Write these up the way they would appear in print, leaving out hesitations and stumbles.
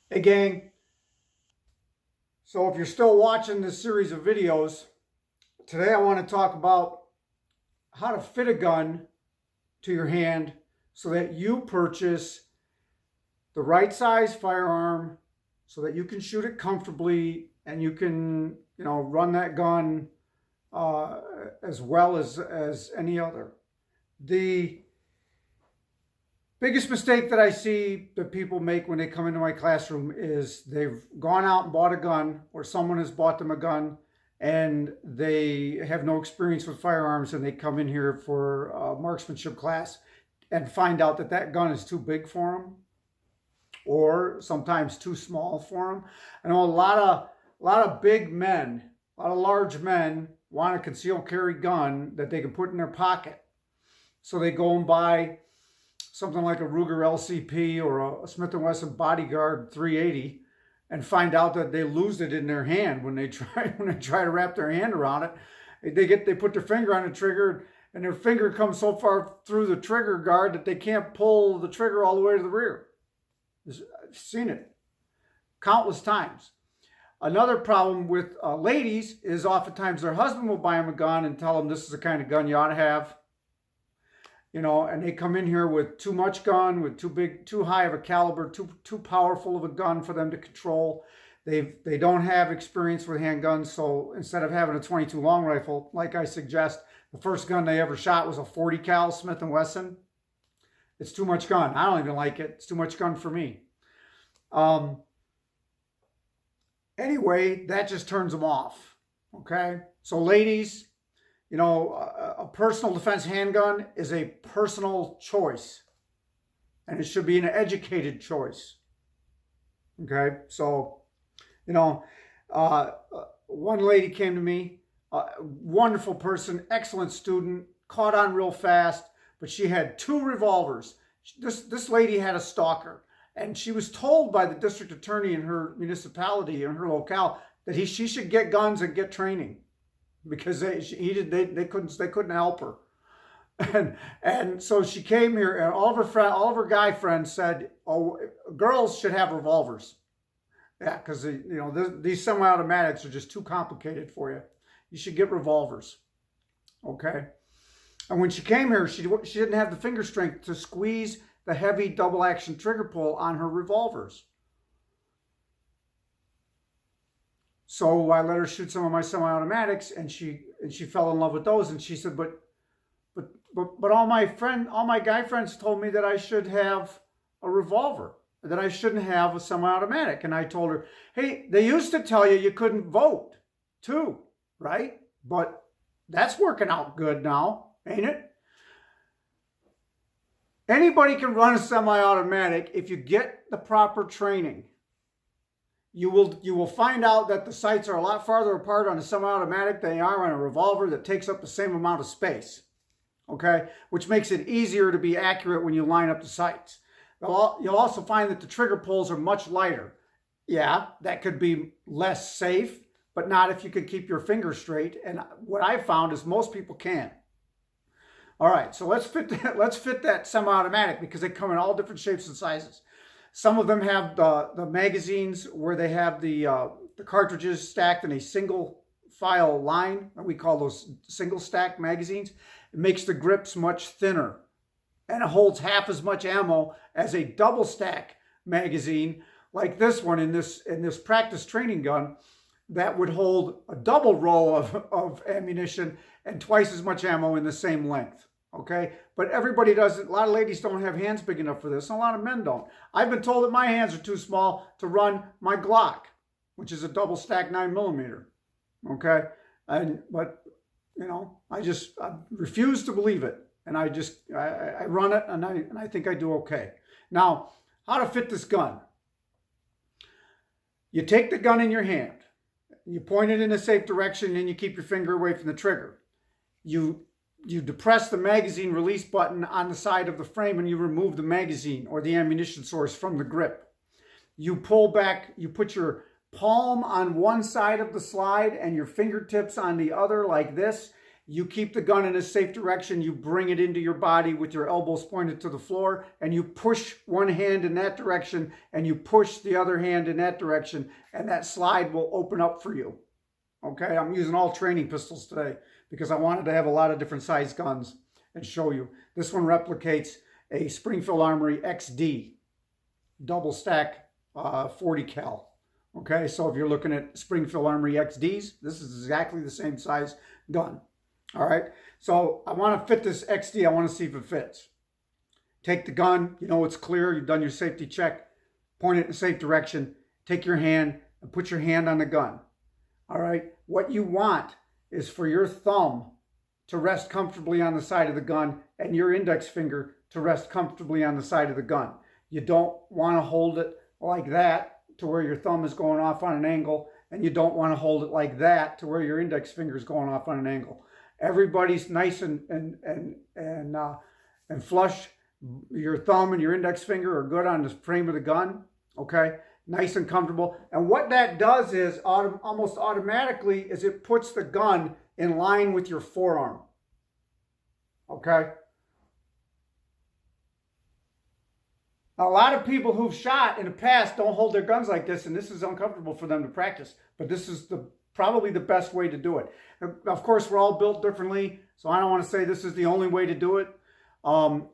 Hey gang, so if you're still watching this series of videos, today I want to talk about how to fit a gun to your hand so that you purchase the right size firearm so that you can shoot it comfortably and you can, run that gun uh, as well as any other. The biggest mistake that I see that people make when they come into my classroom is they've gone out and bought a gun, or someone has bought them a gun, and they have no experience with firearms, and they come in here for a marksmanship class and find out that that gun is too big for them, or sometimes too small for them. I know a lot of big men, a lot of large men want a concealed carry gun that they can put in their pocket. So they go and buy something like a Ruger LCP or a Smith & Wesson Bodyguard 380 and find out that they lose it in their hand when they try to wrap their hand around it. They put their finger on the trigger and their finger comes so far through the trigger guard that they can't pull the trigger all the way to the rear. I've seen it countless times. Another problem with ladies is oftentimes their husband will buy them a gun and tell them this is the kind of gun you ought to have. And they come in here with too much gun, with too big, too high of a caliber, too powerful of a gun for them to control. They don't have experience with handguns, so instead of having a 22 long rifle, like I suggest, the first gun they ever shot was a 40 cal Smith & Wesson. It's too much gun. I don't even like it. It's too much gun for me. Anyway, that just turns them off. Okay, so ladies, a personal defense handgun is a personal choice, and it should be an educated choice. Okay, so, one lady came to me, wonderful person, excellent student, caught on real fast, but she had two revolvers. This lady had a stalker, and she was told by the district attorney in her municipality, in her locale, that she should get guns and get training, because they couldn't help her, and so she came here, and all of her guy friends said, "Oh, girls should have revolvers." Yeah, because these semi-automatics are just too complicated for you. You should get revolvers. Okay, and when she came here, she didn't have the finger strength to squeeze the heavy double action trigger pull on her revolvers. So I let her shoot some of my semi-automatics, and she fell in love with those. And she said, but all my guy friends told me that I should have a revolver, that I shouldn't have a semi-automatic. And I told her, hey, they used to tell you couldn't vote too, right? But that's working out good now, ain't it? Anybody can run a semi-automatic if you get the proper training. You will find out that the sights are a lot farther apart on a semi-automatic than they are on a revolver that takes up the same amount of space, okay? Which makes it easier to be accurate when you line up the sights. You'll also find that the trigger pulls are much lighter. Yeah, that could be less safe, but not if you can keep your finger straight. And what I found is most people can. All right, so let's fit that semi-automatic, because they come in all different shapes and sizes. Some of them have the magazines where they have the cartridges stacked in a single file line, and we call those single stack magazines. It makes the grips much thinner, and it holds half as much ammo as a double stack magazine like this one in this practice training gun that would hold a double row of ammunition and twice as much ammo in the same length. Okay, but everybody doesn't. A lot of ladies don't have hands big enough for this, and a lot of men don't. I've been told that my hands are too small to run my Glock, which is a double stack 9mm. Okay, but I refuse to believe it, and I run it, and I think I do okay. Now, how to fit this gun? You take the gun in your hand, you point it in a safe direction, and you keep your finger away from the trigger. You depress the magazine release button on the side of the frame, and you remove the magazine or the ammunition source from the grip. You pull back, you put your palm on one side of the slide and your fingertips on the other like this, You keep the gun in a safe direction. You bring it into your body with your elbows pointed to the floor, and you push one hand in that direction, and you push the other hand in that direction, and that slide will open up for you. Okay, I'm using all training pistols today because I wanted to have a lot of different size guns and show you. This one replicates a Springfield Armory XD double stack 40 cal. Okay, so if you're looking at Springfield Armory XDs, this is exactly the same size gun. All right, so I want to fit this XD. I want to see if it fits. Take the gun, you know it's clear, you've done your safety check, point it in a safe direction, take your hand and put your hand on the gun. All right, what you want is for your thumb to rest comfortably on the side of the gun and your index finger to rest comfortably on the side of the gun. You don't want to hold it like that to where your thumb is going off on an angle, and you don't want to hold it like that to where your index finger is going off on an angle. Everybody's nice and flush. Your thumb and your index finger are good on the frame of the gun, okay? Nice and comfortable. And what that does is almost automatically is it puts the gun in line with your forearm, okay? Now, a lot of people who've shot in the past don't hold their guns like this, and this is uncomfortable for them to practice. But this is probably the best way to do it. Of course, we're all built differently, so I don't want to say this is the only way to do it.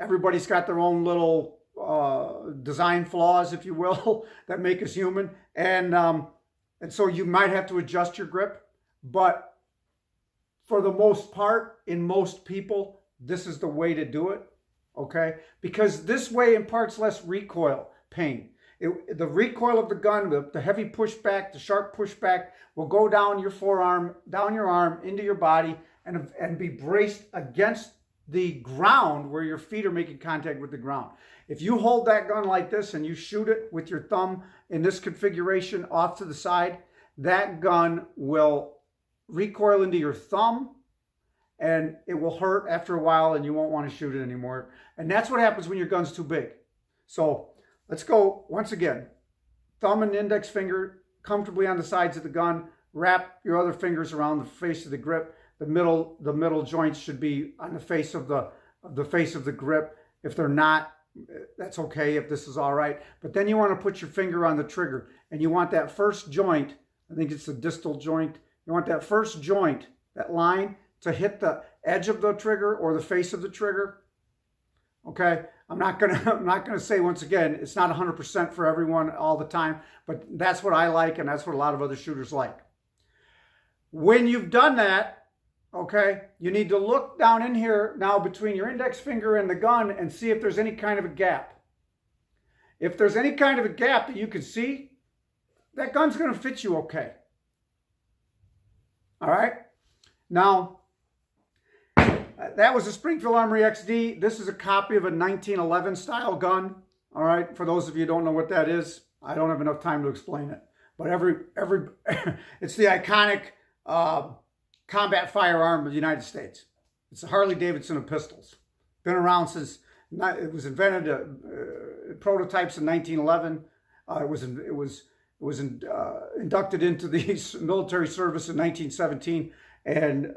Everybody's got their own little design flaws, if you will, that make us human. And so you might have to adjust your grip. But for the most part, in most people, this is the way to do it. Okay, because this way imparts less recoil pain. The recoil of the gun, the heavy pushback, the sharp pushback will go down your forearm, down your arm, into your body, and be braced against the ground where your feet are making contact with the ground. If you hold that gun like this and you shoot it with your thumb in this configuration off to the side, that gun will recoil into your thumb, and it will hurt after a while, and you won't want to shoot it anymore. And that's what happens when your gun's too big. So let's go once again. Thumb and index finger comfortably on the sides of the gun. Wrap your other fingers around the face of the grip. The middle joints should be on the face of the face of the grip. If they're not, that's okay. If this is all right, but then you want to put your finger on the trigger, and you want that first joint. I think it's the distal joint. You want that first joint, that line, to hit the edge of the trigger or the face of the trigger. Okay, I'm not gonna say, once again, it's not 100% for everyone all the time, but that's what I like, and that's what a lot of other shooters like. When you've done that, okay, you need to look down in here now between your index finger and the gun and see if there's any kind of a gap. If there's any kind of a gap that you can see, that gun's gonna fit you okay. All right, now, that was a Springfield Armory XD. This is a copy of a 1911 style gun. All right, for those of you who don't know what that is, I don't have enough time to explain it. But it's the iconic combat firearm of the United States. It's the Harley Davidson of pistols. Been around since it was invented. Prototypes in 1911. It was inducted into the military service in 1917. And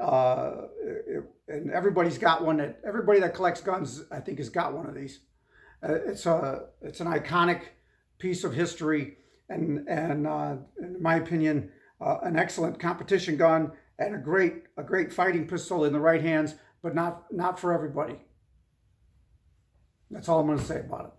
everybody's got one. Everybody that collects guns, I think, has got one of these. It's an iconic piece of history, and in my opinion, an excellent competition gun and a great fighting pistol in the right hands, but not for everybody. That's all I'm going to say about it.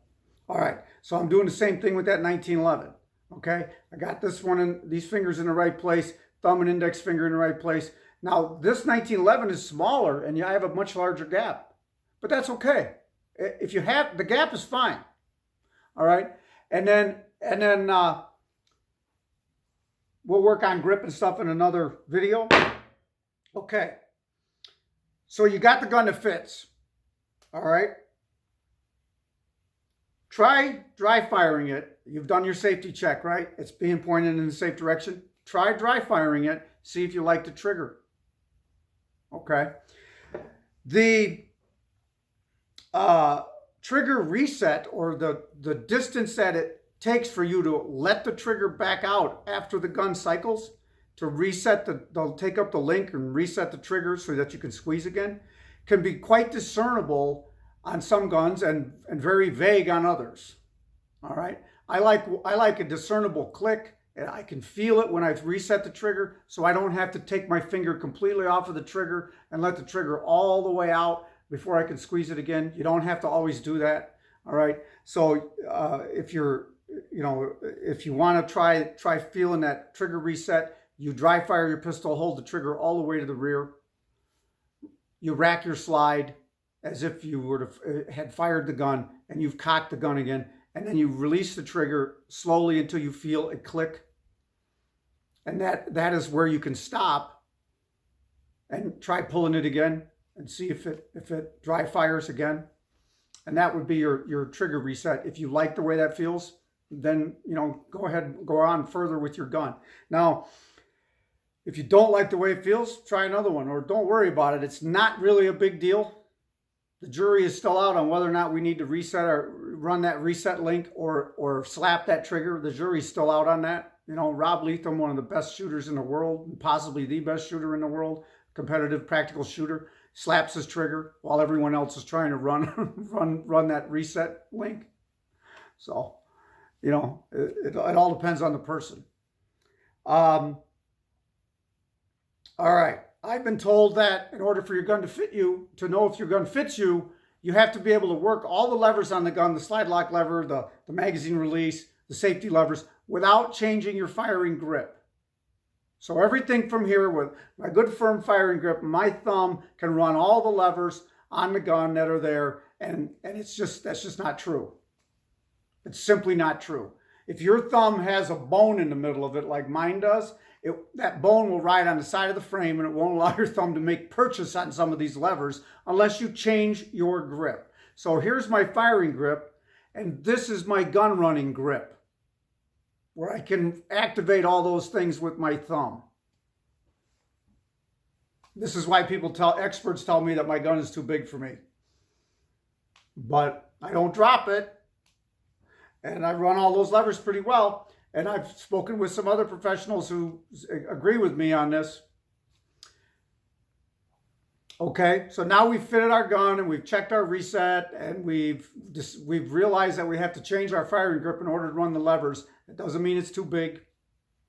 All right, so I'm doing the same thing with that 1911. Okay, I got this one in these fingers in the right place, thumb and index finger in the right place. Now, this 1911 is smaller, and I have a much larger gap, but that's okay. If you have, the gap is fine. All right, and then we'll work on grip and stuff in another video. Okay, so you got the gun that fits. All right, try dry firing it. You've done your safety check, right? It's being pointed in the safe direction. Try dry firing it. See if you like the trigger. Okay, the trigger reset, or the distance that it takes for you to let the trigger back out after the gun cycles, to reset they'll take up the link and reset the trigger so that you can squeeze again, can be quite discernible on some guns and very vague on others. All right. I like a discernible click, and I can feel it when I've reset the trigger, so I don't have to take my finger completely off of the trigger and let the trigger all the way out before I can squeeze it again. You don't have to always do that. All right. So if you want to try feeling that trigger reset, you dry fire your pistol, hold the trigger all the way to the rear. You rack your slide as if you would have had fired the gun, and you've cocked the gun again, and then you release the trigger slowly until you feel a click. And that is where you can stop and try pulling it again and see if it dry fires again. And that would be your trigger reset. If you like the way that feels, then go ahead and go on further with your gun. Now, if you don't like the way it feels, try another one, or don't worry about it. It's not really a big deal. The jury is still out on whether or not we need to run that reset link or slap that trigger. The jury's still out on that. Rob Leatham, one of the best shooters in the world, and possibly the best shooter in the world, competitive, practical shooter, slaps his trigger while everyone else is trying to run that reset link. So, it all depends on the person. All right. I've been told that in order for your gun to fit you, to know if your gun fits you, you have to be able to work all the levers on the gun, the slide lock lever, the magazine release, the safety levers, without changing your firing grip. So everything from here with my good firm firing grip, my thumb can run all the levers on the gun that are there, and that's just not true. It's simply not true. If your thumb has a bone in the middle of it like mine does, that bone will ride on the side of the frame, and it won't allow your thumb to make purchase on some of these levers unless you change your grip. So here's my firing grip, and this is my gun running grip, where I can activate all those things with my thumb. This is why experts tell me that my gun is too big for me. But I don't drop it, and I run all those levers pretty well. And I've spoken with some other professionals who agree with me on this. Okay, so now we've fitted our gun and we've checked our reset, and we've realized that we have to change our firing grip in order to run the levers. It doesn't mean it's too big.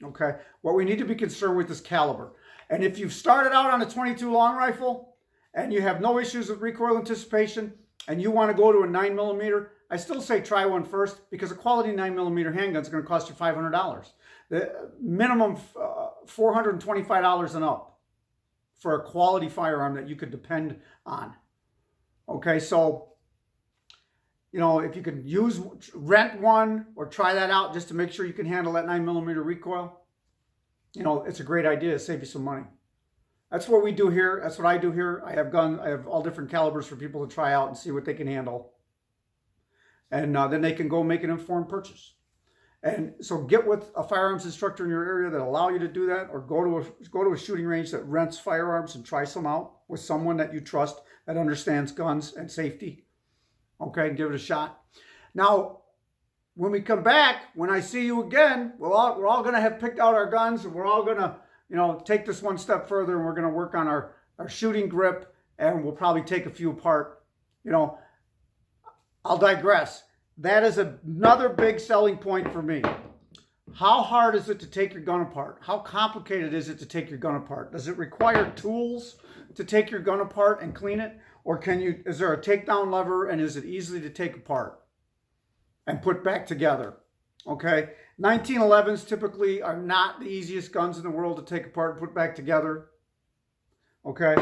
Okay, what we need to be concerned with is caliber. And if you've started out on a 22 long rifle and you have no issues with recoil anticipation and you want to go to a 9mm, I still say try one first, because a quality 9mm handgun is going to cost you $500. The minimum $425 and up for a quality firearm that you could depend on. Okay, so if you could rent one or try that out just to make sure you can handle that 9mm recoil, it's a great idea to save you some money. That's what we do here. That's what I do here. I have all different calibers for people to try out and see what they can handle. And then they can go make an informed purchase. And so get with a firearms instructor in your area that allow you to do that, or go to a shooting range that rents firearms and try some out with someone that you trust that understands guns and safety. Okay, give it a shot. Now, when we come back, when I see you again, we're all going to have picked out our guns, and we're all going to, take this one step further, and we're going to work on our shooting grip, and we'll probably take a few apart. I'll digress. That is another big selling point for me. How hard is it to take your gun apart? How complicated is it to take your gun apart? Does it require tools to take your gun apart and clean it? Or is there a takedown lever, and is it easy to take apart and put back together? Okay. 1911s typically are not the easiest guns in the world to take apart and put back together. Okay.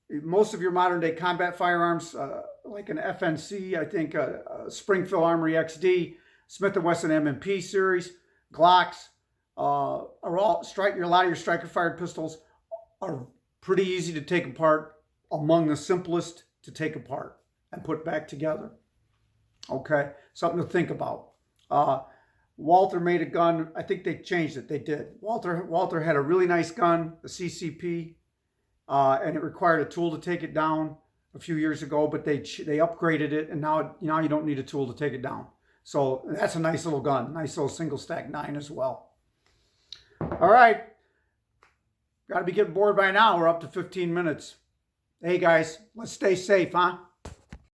Most of your modern day combat firearms, like an FNC, I think Springfield Armory XD, Smith & Wesson M&P series, Glocks, are all a lot of your striker fired pistols are pretty easy to take apart, among the simplest to take apart and put back together. Okay, something to think about. Walther made a gun. I think they changed it. They did. Walther had a really nice gun, the CCP, and it required a tool to take it down a few years ago, but they upgraded it, and now you don't need a tool to take it down. So that's a nice little gun, nice little single stack 9 as well. All right, Got to be getting bored by now. We're up to 15 minutes. Hey guys, let's stay safe, huh?